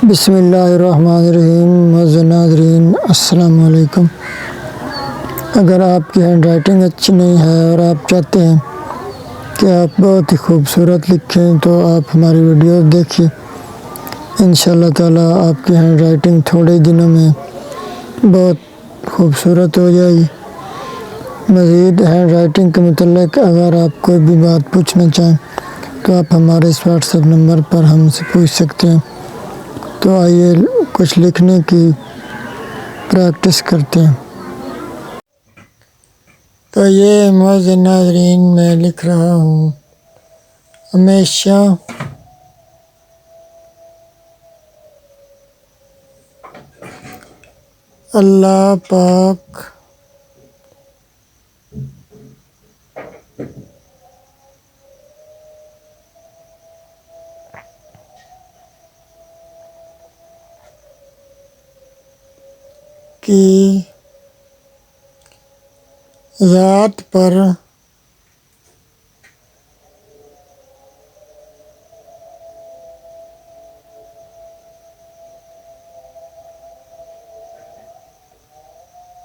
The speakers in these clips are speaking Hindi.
बिस्मिल्लाहिर्रहमानिर्रहीम। मौजूद नाज़रीन अस्सलाम वालेकुम। अगर आपकी हैंड राइटिंग अच्छी नहीं है और आप चाहते हैं कि आप बहुत ही खूबसूरत लिखें तो आप हमारी वीडियो देखिए। इंशाअल्लाह ताला आपकी हैंड राइटिंग थोड़े दिनों में बहुत खूबसूरत हो जाएगी। मज़ीद हैंड राइटिंग के मतलब अगर आप कोई भी बात पूछना चाहें तो आप हमारे इस व्हाट्सएप नंबर पर हमसे पूछ सकते हैं। तो आइए कुछ लिखने की प्रैक्टिस करते हैं। तो ये मौजूद नाज़रीन मैं लिख रहा हूँ, हमेशा अल्लाह पाक की ज़ात पर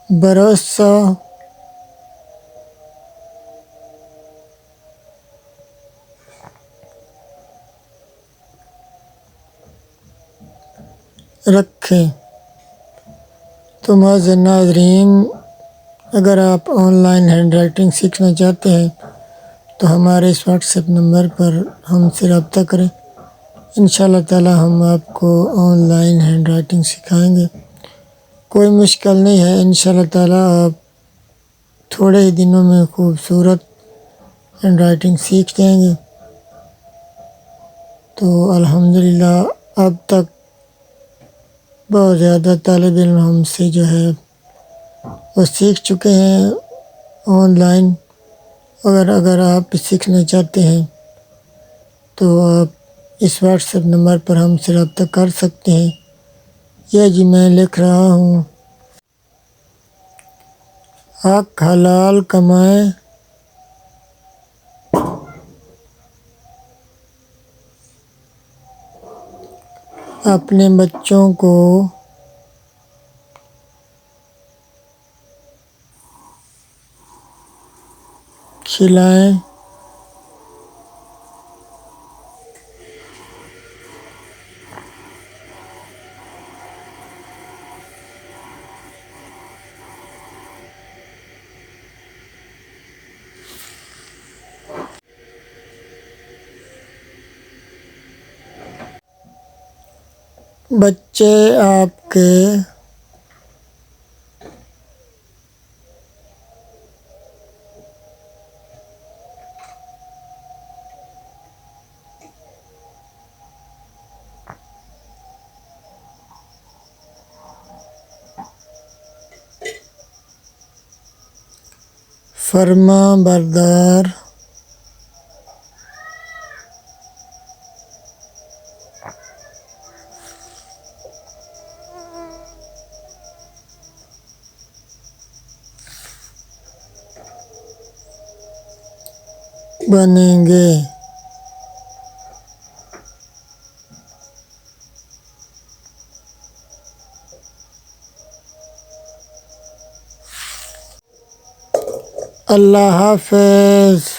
भरोसा रखें। तो मौजूद नाज़रीन, अगर आप ऑनलाइन हैंड राइटिंग सीखना चाहते हैं तो हमारे इस व्हाट्सएप नंबर पर हमसे रब्ता करें। इंशाअल्लाह ताला हम आपको ऑनलाइन हैंड राइटिंग सिखाएंगे। कोई मुश्किल नहीं है, इंशाअल्लाह ताला आप थोड़े ही दिनों में खूबसूरत हैंड राइटिंग सीख जाएंगे। तो अल्हम्दुलिल्लाह अब तक बहुत ज़्यादा तालिब इल्म हमसे जो है वो सीख चुके हैं ऑनलाइन। अगर आप सीखना चाहते हैं तो आप इस व्हाट्सएप नंबर पर हमसे रब्ता कर सकते हैं। यह जी मैं लिख रहा हूँ, हक हलाल कमाएं, अपने बच्चों को खिलाएं, बच्चे आपके फर्मा बरदार बनेंगे। अल्लाह हाफ़िज़।